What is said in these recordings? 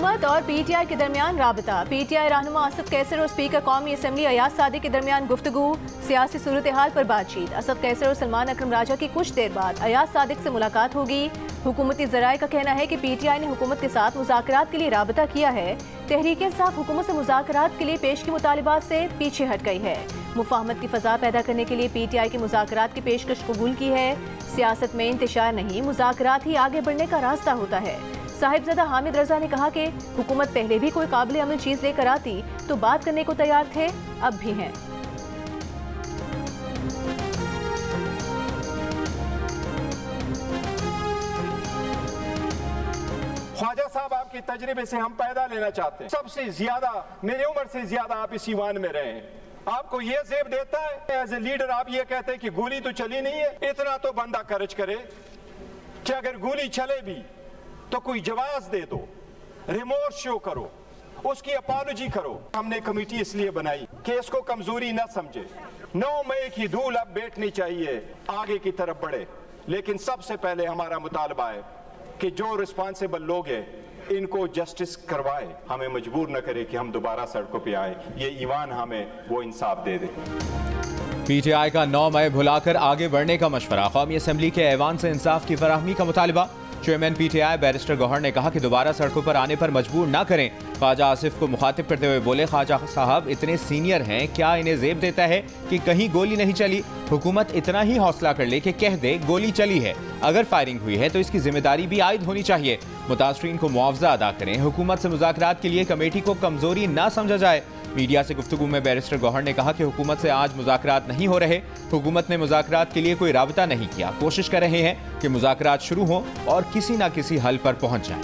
हुकूमत और पीटीआई के दरमियान राबता। पीटीआई रहनुमा असद कैसर और स्पीकर कौमी असम्बली अयाज सादिक के दरमियान गुफ्तगू। सियासी सूरत हाल पर बातचीत। असद कैसर और सलमान अकरम राजा की कुछ देर बाद अयाज सादिक से मुलाकात होगी। हुकूमती ज़राए का कहना है कि पीटीआई ने हुकूमत के साथ मुज़ाकरात के लिए राबता किया है। तहरीक इंसाफ हुकूमत से मुज़ाकरात के लिए पेश की मुतालिबात से पीछे हट गई है। मुफाहमत की फ़ज़ा पैदा करने के लिए पीटीआई की मुज़ाकरात की पेशकश कबूल की है। सियासत में इंतशार नहीं, मुज़ाकरात ही आगे बढ़ने का रास्ता होता है। साहिबजादा हामिद रजा ने कहा कि हुकूमत पहले भी कोई काबिल अमल चीज़ लेकर आती तो बात करने को तैयार थे, अब भी हैं। ख्वाजा साहब, आपके तजर्बे से हम पैदा लेना चाहते हैं। सबसे ज्यादा, मेरी उम्र से ज्यादा आप इस ईवान में रहे हैं। आपको ये जेब देता है एज ए लीडर, आप ये कहते हैं कि गोली तो चली नहीं है। इतना तो बंदा खर्च करे कि अगर गोली चले भी तो कोई जवाब दे दो, रिमोर्स शो करो, उसकी अपॉलॉजी करो। हमने कमेटी इसलिए बनाई कि इसको कमजोरी न समझे। 9 मई की धूल अब बैठनी चाहिए, आगे की तरफ बढ़े। लेकिन सबसे पहले हमारा मुतालबा है कि जो रिस्पॉन्सिबल लोग हैं इनको जस्टिस करवाए, हमें मजबूर न करे कि हम दोबारा सड़कों पे आए। ये ईवान हमें वो इंसाफ दे दे। पीटीआई का 9 मई भुलाकर आगे बढ़ने का मशवरा। कौमी असम्बली के ऐवान से इंसाफ की फराहमी का मुतालबा। चेयरमैन पीटीआई बैरिस्टर गौहर ने कहा कि दोबारा सड़कों पर आने पर मजबूर ना करें। ख्वाजा आसिफ को मुखातिब करते हुए बोले, ख्वाजा साहब इतने सीनियर हैं, क्या इन्हें जेब देता है कि कहीं गोली नहीं चली? हुकूमत इतना ही हौसला कर ले कि कह दे गोली चली है। अगर फायरिंग हुई है तो इसकी जिम्मेदारी भी आयद होनी चाहिए। मुतासरीन को मुआवजा अदा करें। हुकूमत से मुज़ाकरात के लिए कमेटी को कमजोरी ना समझा जाए। मीडिया से गुफ्तगू में बैरिस्टर गौहर ने कहा कि हुकूमत से आज मुज़ाकरात नहीं हो रहे। हुकूमत ने मुज़ाकरात के लिए कोई राबता नहीं किया। कोशिश कर रहे हैं कि मुज़ाकरात शुरू हों और किसी न किसी हल पर पहुंच जाएं।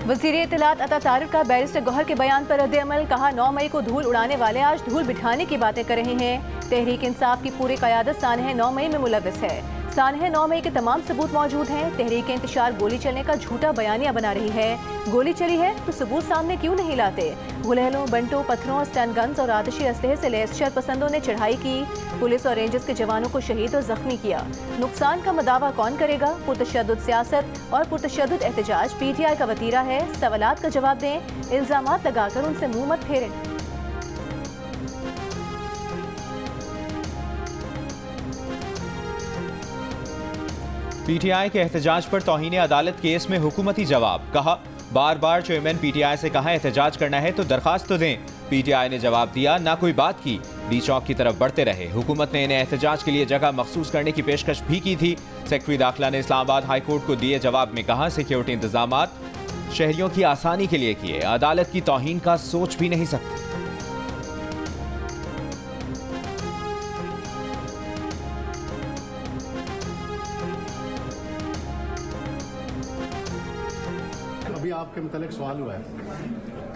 वज़ीर इत्तलात अता तारिक का बैरिस्टर गौहर के बयान पर रद्द-ए-अमल। कहा, 9 मई को धूल उड़ाने वाले आज धूल बिठाने की बातें कर रहे हैं। तहरीक इंसाफ की पूरी क़यादत सानह 9 मई में मुलव्वस है। सानह 9 मई के तमाम सबूत मौजूद हैं। तहरीक इंतशार गोली चलने का झूठा बयानिया बना रही है। गोली चली है तो सबूत सामने क्यों नहीं लाते? गुलहलों, बंटों, पत्थरों, स्टन गन्स और आतिशी असलहे से लैस शरपसंदों ने चढ़ाई की। पुलिस और रेंजर्स के जवानों को शहीद और जख्मी किया। नुकसान का मदावा कौन करेगा? पुरतशद्दुद सियासत और पुरतशद्दुद एहतजाज पीटीआई का वतीरा है। सवालात का जवाब दें, इल्जामात लगाकर उनसे मुंह मत फेरें। पीटीआई के एहतजाज पर तौहीन अदालत केस में हुकूमती जवाब। कहा, बार बार चेयरमैन पीटीआई से कहा एहतजाज करना है तो दरखास्त तो दें। पीटीआई ने जवाब दिया, ना कोई बात की, डी चौक की तरफ बढ़ते रहे। हुकूमत ने इन्हें एहतजाज के लिए जगह मखसूस करने की पेशकश भी की थी। सेक्रेटरी दाखिला ने इस्लामाबाद हाई कोर्ट को दिए जवाब में कहा, सिक्योरिटी इंतजामात शहरियों की आसानी के लिए किए, अदालत की तौहीन का सोच भी नहीं सकते। अभी आपके मुतालिक सवाल हुआ है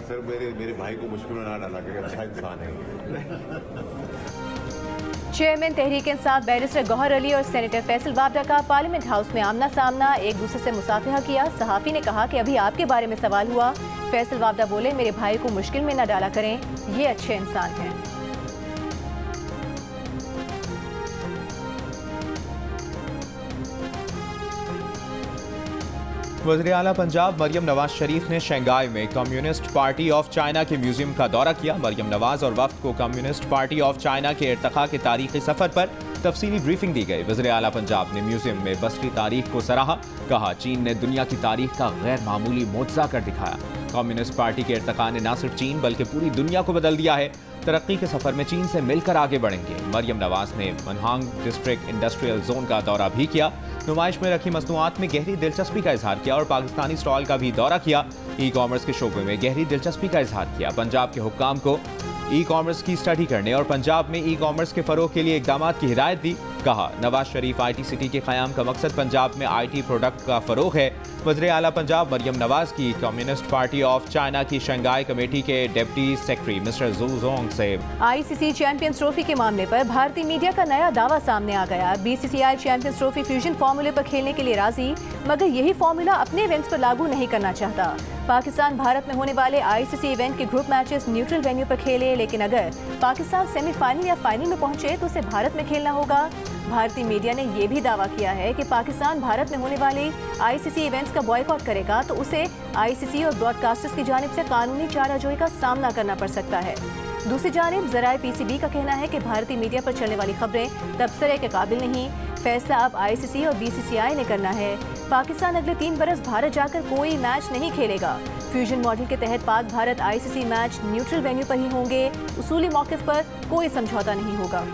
सर, मेरे भाई को मुश्किल में ना डाला कि अच्छा इंसान है। चेयरमैन तहरीक इंसाफ बैरिस्टर गौहर अली और सेनेटर फैसल वावडा का पार्लियामेंट हाउस में आमना सामना, एक दूसरे से मुसाफिहा किया। सहाफ़ी ने कहा कि अभी आपके बारे में सवाल हुआ। फैसल वावडा बोले, मेरे भाई को मुश्किल में न डाला करें, ये अच्छे इंसान हैं। वज़ीर आला पंजाब मरियम नवाज शरीफ ने शंघाई में कम्युनिस्ट पार्टी ऑफ चाइना के म्यूजियम का दौरा किया। मरियम नवाज और वफ्द को कम्युनिस्ट पार्टी ऑफ चाइना के इर्तिक़ा के तारीख़ी सफ़र पर तफसीली ब्रीफिंग दी गई। वज़ीर आला पंजाब ने म्यूजियम में बसरी तारीख को सराहा। कहा, चीन ने दुनिया की तारीख का गैर मामूली मोज़ा कर दिखाया। कम्युनिस्ट पार्टी के इर्तिक़ा ने न सिर्फ चीन बल्कि पूरी दुनिया को बदल दिया है। तरक्की के सफ़र में चीन से मिलकर आगे बढ़ेंगे। मरियम नवाज ने मनहांग डिस्ट्रिक्ट इंडस्ट्रियल जोन का दौरा भी किया। नुमाइश में रखी मसनूआत में गहरी दिलचस्पी का इजहार किया और पाकिस्तानी स्टॉल का भी दौरा किया। ई कॉमर्स के शोबे में गहरी दिलचस्पी का इजहार किया। पंजाब के हुक्काम को ई कॉमर्स की स्टडी करने और पंजाब में ई कॉमर्स के फ़रोग के लिए इक़दामात की हिदायत दी। कहा नवाज शरीफ IT सिटी के क़याम का मकसद पंजाब में IT प्रोडक्ट का फ़रोग़ है। वज़ीर आला पंजाब मरियम नवाज की कम्युनिस्ट पार्टी ऑफ चाइना की शंघाई कमेटी के डिप्टी सेक्रेटरी मिस्टर जू जोंग से ICC चैंपियंस ट्रॉफी के मामले पर भारतीय मीडिया का नया दावा सामने आ गया। BCCI चैंपियंस ट्रॉफी फ्यूजन फार्मूले पर खेलने के लिए राजी, मगर यही फार्मूला अपने इवेंट्स पर लागू नहीं करना चाहता। पाकिस्तान भारत में होने वाले ICC इवेंट के ग्रुप मैचेस न्यूट्रल वेन्यू पर खेले, लेकिन अगर पाकिस्तान सेमीफाइनल या फाइनल में पहुंचे तो उसे भारत में खेलना होगा। भारतीय मीडिया ने यह भी दावा किया है कि पाकिस्तान भारत में होने वाले ICC इवेंट्स का बॉयकॉट करेगा तो उसे ICC और ब्रॉडकास्टर्स की जानिब से कानूनी चाराजोई का सामना करना पड़ सकता है। दूसरी जानिब ज़राए PCB का कहना है कि भारतीय मीडिया पर चलने वाली खबरें तबसरे के काबिल नहीं, फैसला अब ICC और BCCI ने करना है। पाकिस्तान अगले 3 बरस भारत जाकर कोई मैच नहीं खेलेगा। फ्यूजन मॉडल के तहत Pak Bharat ICC match neutral venue पर ही होंगे। उसूली मौक़िफ़ पर कोई समझौता नहीं होगा।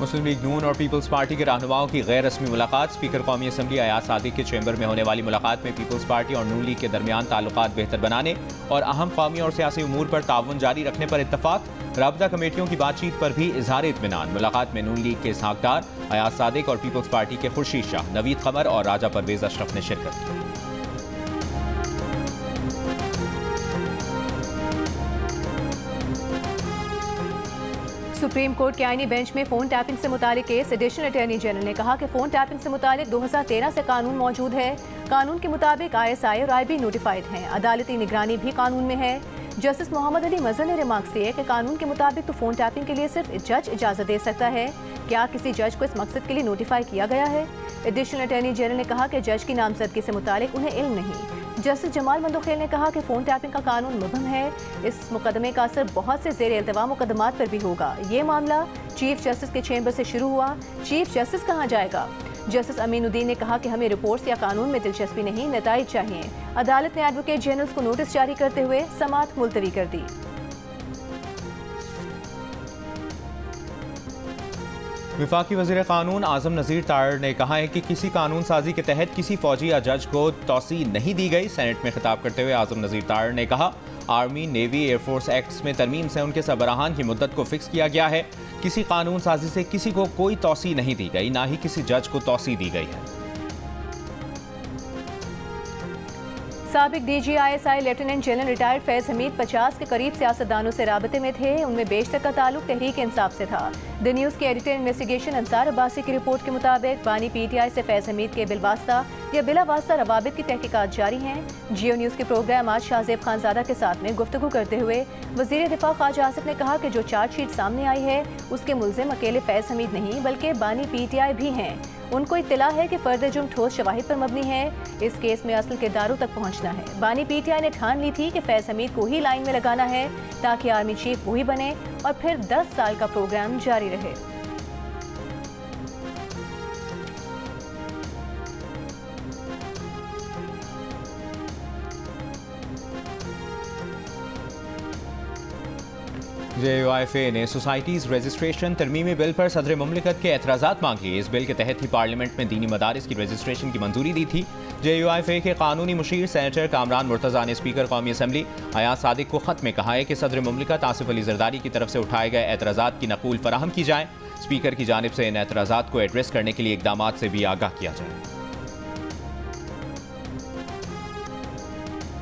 मुस्लिम लीग नून और पीपल्स पार्टी के रहनुमाओं की गैर रस्मी मुलाकात। स्पीकर कौमी असम्बली अयाज सादिक के चैम्बर में होने वाली मुलाकात में पीपल्स पार्टी और नून लीग के दरमियान ताल्लुकात बेहतर बनाने और अहम कौमी और सियासी उमूर पर ताउन जारी रखने पर इत्तफाक। राबता कमेटियों की बातचीत पर भी इजहार इत्मीनान। मुलाकात में नून लीग के इसहाक डार, अयाज सादिक और पीपल्स पार्टी के खुर्शीद शाह, नवीद कमर और राजा परवेज अशरफ ने शिरकत की। सुप्रीम कोर्ट के आईनी बेंच में फोन टैपिंग से मुतालिक केस। एडिशनल अटॉर्नी जनरल ने कहा कि फोन टैपिंग से मुतालिक 2013 से कानून मौजूद है। कानून के मुताबिक ISI और IB नोटिफाइड हैं। अदालती निगरानी भी कानून में है। जस्टिस मोहम्मद अली मजहर ने रिमार्क्स दिए कि कानून के मुताबिक तो फोन टैपिंग के लिए सिर्फ जज इजाजत दे सकता है। क्या किसी जज को इस मकसद के लिए नोटिफाई किया गया है? एडिशनल अटॉर्नी जनरल ने कहा कि जज की नामजदगी से मुतालिक उन्हें इल्म नहीं। जस्टिस जमाल मंदोखेल ने कहा कि फोन टैपिंग का कानून मुबहम है। इस मुकदमे का असर बहुत से ज़ेर इल्तवा मुकदमात पर भी होगा। ये मामला चीफ जस्टिस के चैम्बर से शुरू हुआ। चीफ जस्टिस कहाँ जाएगा? जस्टिस अमीनुद्दीन ने कहा कि हमें रिपोर्ट्स या कानून में दिलचस्पी नहीं, नताइज चाहिए। अदालत ने एडवोकेट जनरल्स को नोटिस जारी करते हुए समाअत मुलतवी कर दी। वफाकी वज़ीर क़ानून आज़म नज़ीर तार ने कहा है कि किसी कानून साजी के तहत किसी फौजी या जज को तौसी नहीं दी गई। सेनेट में खिताब करते हुए आज़म नज़ीर तार ने कहा आर्मी, नेवी, एयरफोर्स एक्ट्स में तरमीम से उनके सरबराहान की मुद्दत को फिक्स किया गया है। किसी कानून साजी से किसी को कोई तौसी नहीं दी गई, ना ही किसी जज को तौसी दी गई है। साबिक DG ISI lieutenant general retired Faiz Hameed 50 के करीब सियासतदानों से राबते में थे। उनमें बेशतर का ताल्लुक तहरीक इंसाफ से था। द न्यूज़ के एडिटर इन्वेस्टिगेशन अंसार अब्बासी की रिपोर्ट के मुताबिक बानी PTI से फैज़ हमीद के बिलवास्ता या बिला वास्ता रवाबित की तहकीकात जारी हैं। जियो न्यूज़ के प्रोग्राम आज शाहजेब खानजादा के साथ में गुफ्तगू करते हुए वज़ीर दिफा ख्वाजा आसिफ ने कहा कि जो चार्जशीट सामने आई है उसके मुल्जिम अकेले फैज़ हमीद नहीं बल्कि बानी PTI भी हैं। उनको इत्तला है कि फर्द जुर्म ठोस शवाहिद पर मबनी है। इस केस में असल किरदारों तक पहुंचना है। बानी PTI ने ठान ली थी कि फैज़ हमीद को ही लाइन में लगाना है ताकि आर्मी चीफ वही बने और फिर 10 साल का प्रोग्राम जारी रहे। JUIFA ने सोसाइटीज़ रजिस्ट्रेशन तरमीमी बिल पर सदर मुमलिकत के एतराज़ात मांग लिए। इस बिल के तहत ही पार्लियामेंट में दीनी मदारिस की रजिस्ट्रेशन की मंजूरी दी थी। JUIFA के कानूनी मुशीर सेनेटर कामरान मुर्तज़ा ने स्पीकर कौमी असम्बली अयाज सादिक को ख़त में कहा है कि सदर मुमलिकत आसिफ अली जरदारी की तरफ से उठाए गए एतराज़ात की नकूल फराहम की जाए। स्पीकर की जानिब से इन एतराज़ात को एड्रेस करने के लिए इक़दामात से भी आगाह किया जाए।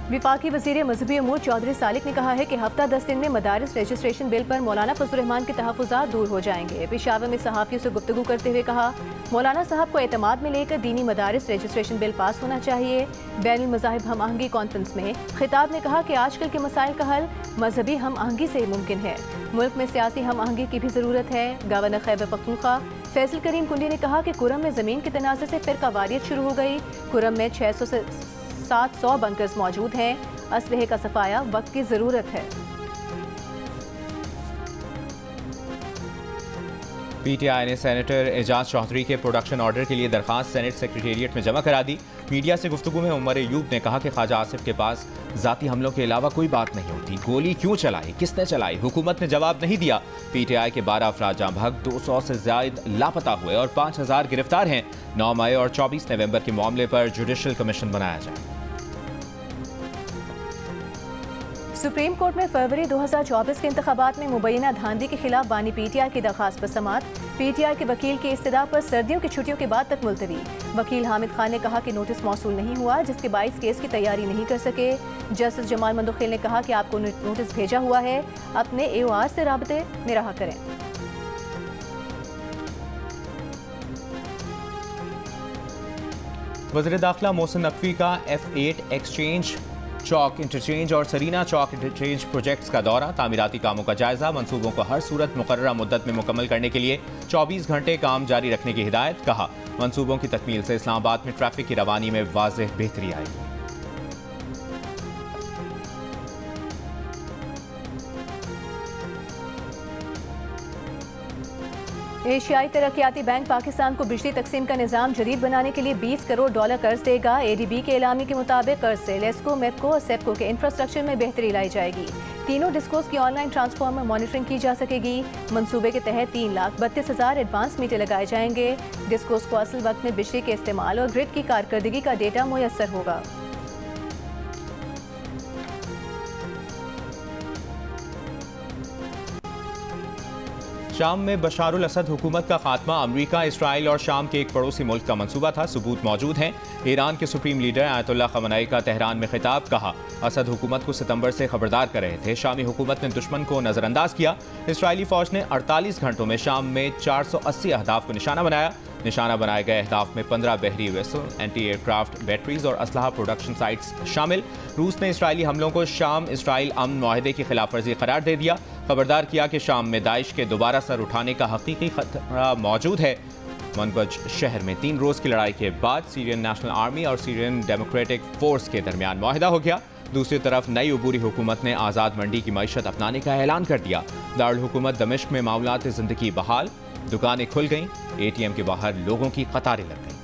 विफाकी वज़ीर मजहबी अमूर चौधरी सालिक ने कहा है कि हफ्ता 10 दिन में मदारिस रजिस्ट्रेशन बिल पर मौलाना फजलुर रहमान के तहफ़्फ़ुज़ात दूर हो जाएंगे। पेशावर में सहाफ़ियों से गुफ्तगू करते हुए कहा मौलाना साहब को एतमाद में लेकर दीनी मदारिस रजिस्ट्रेशन बिल पास होना चाहिए। बैनुल मज़ाहिब हम आहंगी कॉन्फ्रेंस में खिताब ने कहा कि आजकल के मसाइल का हल मजहबी हम आहंगी से मुमकिन है। मुल्क में सियासी हम आहंगी की भी ज़रूरत है। गवर्नर खैबर पख्तूनख्वा फैसल करीम कुंडी ने कहा कि कुरम में ज़मीन के तनाज़े से फ़िरका वारियत शुरू हो गई। कुरम में 600 से 700 बंकर्स मौजूद हैं। असलहे का सफाया वक्त की ज़रूरत है। पीटीआई ने सेनेटर एजाज चौधरी के प्रोडक्शन ऑर्डर के लिए दरखास्त सेनेट सेक्रेटेरिएट में जमा करा दी। मीडिया से गुफ्तगू में उमर अयूब ने कहा कि ख्वाजा आसिफ के पास जाती हमलों के अलावा कोई बात नहीं होती। गोली क्यों चलाई, किसने चलाई, हुकूमत ने जवाब नहीं दिया। पीटीआई के 12 अफराद जाँ भाग, 200 से ज्यादा लापता हुए और 5000 गिरफ्तार हैं। 9 मई और 24 नवंबर के मामले पर जुडिशल कमीशन बनाया जाए। सुप्रीम कोर्ट में फरवरी 2024 के इंतखाबात में मुबैना धांधली के खिलाफ बानी पीटीआई की दरखास्त पर समाअत। पीटीआई के वकील की इस्तदा पर सर्दियों की छुट्टियों के बाद तक मुलतवी। वकील हामिद खान ने कहा कि नोटिस मौसूल नहीं हुआ, जिसके बाइस केस की तैयारी नहीं कर सके। जस्टिस जमाल मंदोखिल ने कहा कि आपको नोटिस भेजा हुआ है, अपने AOR से राबते में रहा करें। वज़ीर दाखिला मोहसिन नकवी का F8 एक्सचेंज चौक इंटरचेंज और सरीना चौक इंटरचेंज प्रोजेक्ट्स का दौरा। तामीराती कामों का जायजा। मंसूबों को हर सूरत मुकर्ररा मुद्दत में मुकम्मल करने के लिए 24 घंटे काम जारी रखने की हिदायत। कहा, मंसूबों की तकमील से इस्लामाबाद में ट्रैफिक की रवानी में वाज़ेह बेहतरी आएगी। एशियाई तरक्याती बैंक पाकिस्तान को बिजली तकसीम का निज़ाम जदीद बनाने के लिए $20 करोड़ कर्ज देगा। ADB के एलामी के मुताबिक कर्ज से लेस्को, मेपको और सेपको के इंफ्रास्ट्रक्चर में बेहतरी लाई जाएगी। तीनों डिस्कोस की ऑनलाइन ट्रांसफॉर्मर मॉनिटरिंग की जा सकेगी। मंसूबे के तहत 3,32,000 एडवांस मीटर लगाए जाएंगे। डिस्कोस को असल वक्त में बिजली के इस्तेमाल और ग्रिड की कारकर्दगी का डेटा मुयस्सर होगा। शाम में बशारुल असद हुकूमत का खात्मा अमरीका, इसराइल और शाम के एक पड़ोसी मुल्क का मंसूबा था। सबूत मौजूद हैं। ईरान के सुप्रीम लीडर आयतुल्लाह खमनाई का तेहरान में खिताब। कहा, असद हुकूमत को सितंबर से खबरदार कर रहे थे। शामी हुकूमत ने दुश्मन को नजरअंदाज किया। इसराइली फौज ने 48 घंटों में शाम में 480 अहदाफ को निशाना बनाया। निशाना बनाए गए अहदाफ में 15 बहरी वेसल, एंटी एयरक्राफ्ट बैटरीज और असलहा प्रोडक्शन साइट्स शामिल। रूस ने इसराइली हमलों को शाम इसराइल अमन मुआहदे की खिलाफ वर्जी करार दे दिया। खबरदार किया कि शाम में दाइश के दोबारा सर उठाने का हकीकी खतरा मौजूद है। मनबज शहर में 3 रोज की लड़ाई के बाद सीरियन नेशनल आर्मी और सीरियन डेमोक्रेटिक फोर्स के दरमियान मुआहदा हो गया। दूसरी तरफ नई उबूरी हुकूमत ने आज़ाद मंडी की मईशत अपनाने का ऐलान कर दिया। दारुल हुकूमत दमिश्क में मामलात ज़िंदगी बहाल। दुकानें खुल गईं। ATM के बाहर लोगों की कतारें लग गईं।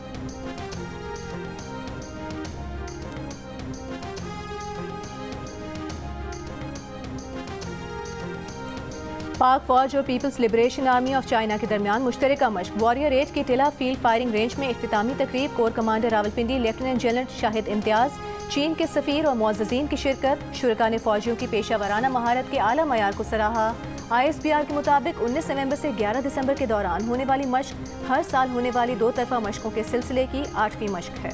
पाक फौज और People's Liberation Army of China के दरमियान मुश्तरका मश्क। वॉरियर 8 की टिला फील्ड फायरिंग रेंज में इख्तितामी तकरीब। Core commander Rawalpindi lieutenant general Shahid Imtiaz, चीन के सफ़ीर और मुअज़्ज़ज़ीन की शिरकत। शुरका ने फौजियों की पेशा वराना महारत के आला मयार को सराहा। ISPR के मुताबिक 19 नवंबर से 11 दिसंबर के दौरान होने वाली मश्क हर साल होने वाली 2 तरफा मश्कों के सिलसिले की 8वीं मश्क है।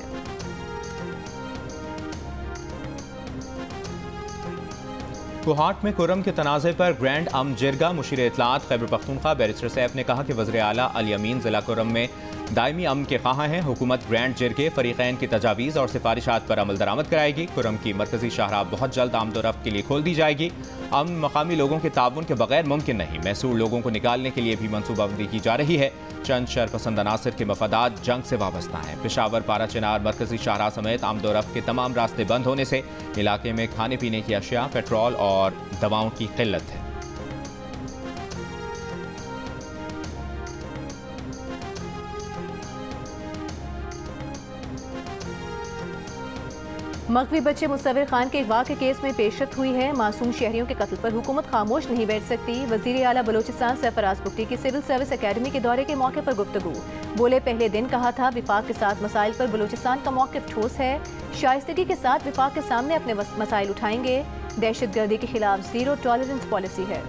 कोहाट में कुर्रम के तनाज़े पर ग्रैंड अम जिरगा। मुशीर इत्तलात खैबर पख्तूनख्वा बैरिस्टर सैफ ने कहा कि वज़ीर आला अली अमीन ज़िला कुर्रम में दायमी अमन के ख़्वाह हैं। हुकूमत ग्रैंड जिरगे फ़रीक़ैन की तजावीज़ और सिफारिशात पर अमल दरामद कराएगी। कुर्रम की मरकज़ी शाहराह बहुत जल्द आमदोरफ्त के लिए खोल दी जाएगी। अमन मकामी लोगों के ताउन के बगैर मुमकिन नहीं। मैसूर लोगों को निकालने के लिए भी मनसूबाबंदी की जा रही है। चंद शरपसंद अनासर के मफादात जंग से वाबस्ता हैं। पेशावर, पारा चिनार, मरकज़ी शाहराह समेत आमदोरफ्त के तमाम रास्ते बंद होने से इलाके में खाने पीने की अशिया, पेट्रोल और दवाओं की किल्लत है। मगवी बच्चे मुसव्विर खान के अगवा के केस में पेशरफ्त हुई है। मासूम शहरियों के कत्ल पर हुकूमत खामोश नहीं बैठ सकती। वज़ीर आला बलोचिस्तान सरफराज बुगटी की सिविल सर्विस अकेडमी के दौरे के मौके पर गुफ्तगू। बोले, पहले दिन कहा था विफाक के साथ मसाइल पर बलोचिस्तान का मौक़िफ़ ठोस है। शाइस्तगी के साथ विफाक के सामने अपने मसाइल उठाएंगे। दहशतगर्दी के खिलाफ ज़ीरो टॉलरेंस पॉलिसी है।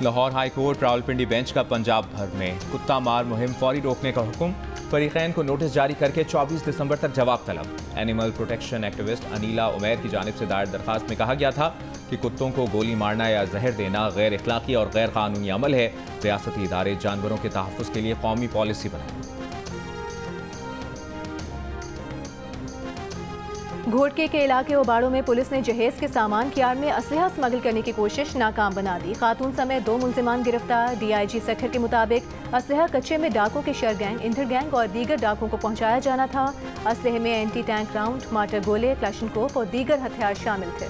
Lahore high court Rawalpindi bench का पंजाब भर में कुत्ता मार मुहिम फौरी रोकने का हुक्म। फरीक़ैन को नोटिस जारी करके 24 दिसंबर तक जवाब तलब। Animal protection activist Anila Umair की जानिब से दायर दरखास्त में कहा गया था कि कुत्तों को गोली मारना या जहर देना गैर इखलाकी और गैर कानूनी अमल है। रियासती इदारे जानवरों के तहफ़्फ़ुज़ के लिए कौमी पॉलिसी बनाएं। घोटके के इलाके ओबाड़ों में पुलिस ने जहेज के सामान की आड़ में असलहा स्मगल करने की कोशिश नाकाम बना दी। खातून समेत 2 मुलजिमान गिरफ्तार। DIG सखर के मुताबिक असलहा कच्चे में डाकों के शर गैंग, इंटर गैंग और दीगर डाकों को पहुंचाया जाना था। असलहे में एंटी टैंक राउंड, मार्टर गोले, क्लाशनकोफ और दीगर हथियार शामिल थे।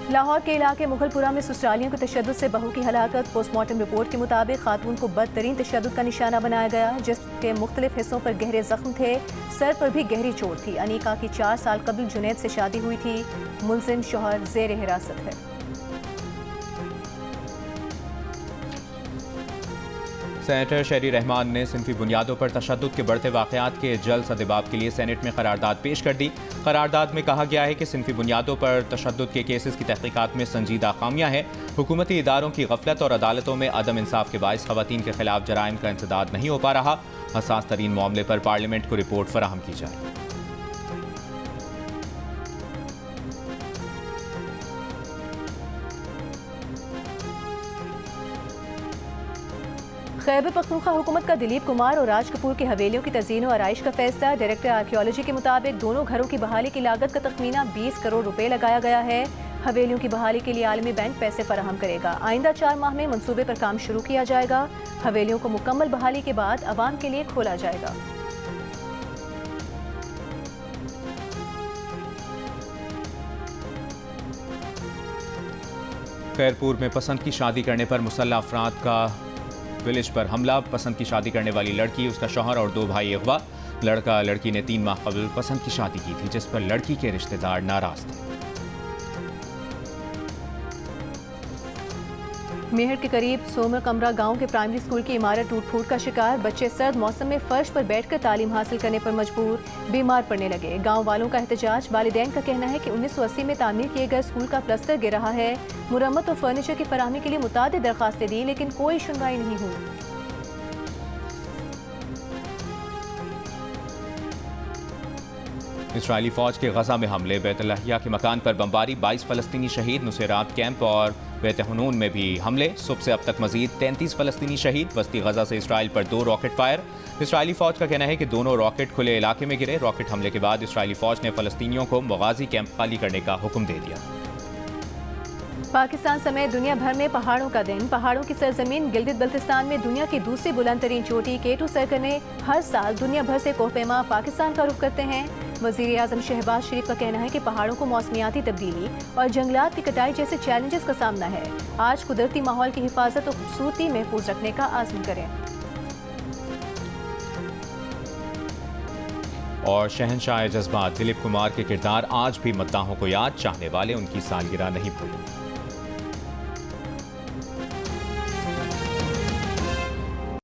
लाहौर के इलाके मुगलपुरा में ससुरालियों के तशद्दुद से बहू की हलाकत। पोस्टमार्टम रिपोर्ट के मुताबिक खातून को बदतरीन तशद्दुद का निशाना बनाया गया, जिसके मुख्तलिफ हिस्सों पर गहरे जख्म थे। सर पर भी गहरी चोट थी। अनीका की 4 साल कबल जुनैद से शादी हुई थी। मुलजिम शौहर जेर हिरासत है। सेनेटर शहरी रहमान ने सिनफी बुनियादों पर तशद्दुद के बढ़ते वाक़यात के जल्द सद्देबाब के लिए सेनेट में करारदाद पेश कर दी। करारदाद में कहा गया है कि सिनफी बुनियादों पर तशद्दुद के केसेस की तहकीकात में संजीदा खामियां हैं। हुकूमती इदारों की गफलत और अदालतों में अदम इंसाफ के बायस खवातीन के खिलाफ जराइम का इंसदाद नहीं हो पा रहा। हसास तरीन मामले पर पार्लियामेंट को रिपोर्ट फराहम की जाए। खैबर पख्तूनख्वा हुकूमत का दिलीप कुमार और राज कपूर की हवेलियों की तज़ीन और आराइश का फैसला। डायरेक्टर आर्कियोलॉजी के मुताबिक दोनों घरों की बहाली की लागत का तखमीना 20 करोड़ रुपए लगाया गया है। हवेलियों की बहाली के लिए आलमी बैंक पैसे फराहम करेगा। आइंदा 4 माह में मंसूबे पर काम शुरू किया जाएगा। हवेलियों को मुकम्मल बहाली के बाद आवाम के लिए खोला जाएगा। खैरपुर में पसंद की शादी करने पर मुसल्लह अफराद का विलेज पर हमला। पसंद की शादी करने वाली लड़की, उसका शौहर और 2 भाई अगवा। लड़का लड़की ने 3 माह कबल पसंद की शादी की थी, जिस पर लड़की के रिश्तेदार नाराज थे। मेहर के करीब सोमर कमरा गांव के प्राइमरी स्कूल की इमारत टूट फूट का शिकार। बच्चे सर्द मौसम में फर्श पर बैठकर तालीम हासिल करने पर मजबूर, बीमार पड़ने लगे। गांव वालों का एहतजाज। वालिदैन का कहना है कि 1980 में तामीर किए गए स्कूल का प्लस्तर गिर रहा है। मुरम्मत और फर्नीचर की फराहमी के लिए मुतादिद दरखास्तें दी, लेकिन कोई सुनवाई नहीं हुई। इसराइली फौज के गजा में हमले। बैतुल्लाहिया के मकान पर बमबारी, 22 फलस्तीनी शहीद। नुसैरात कैंप और बैत-ए-हनून में भी हमले। सुबह से अब तक मजीद 33 फलस्तीनी शहीद। वस्ती गजा से इसराइल पर 2 रॉकेट फायर। इसराइली फौज का कहना है कि दोनों रॉकेट खुले इलाके में गिरे। रॉकेट हमले के बाद इसराइली फौज ने फलस्तीनियों को मगाजी कैंप खाली करने का हुक्म दे दिया। पाकिस्तान समेत दुनिया भर में पहाड़ों का दिन। पहाड़ों की सरजमीन गिलगित बल्तिस्तान में दुनिया की दूसरी बुलंद तरीन चोटी K2 सर्कल ने हर साल दुनिया भर से कोहपेमा पाकिस्तान का रुख करते हैं। वज़ीर आज़म शहबाज शरीफ का कहना है कि पहाड़ों को मौसमियाती तब्दीली और जंगलात की कटाई जैसे चैलेंजेस का सामना है। आज कुदरती माहौल की हिफाजत और खूबसूरती महफूज रखने का आज़म करें। और शहंशाह जज्बात दिलीप कुमार के किरदार आज भी मद्दाहों को याद। चाहने वाले उनकी सालगिरह नहीं भूलें।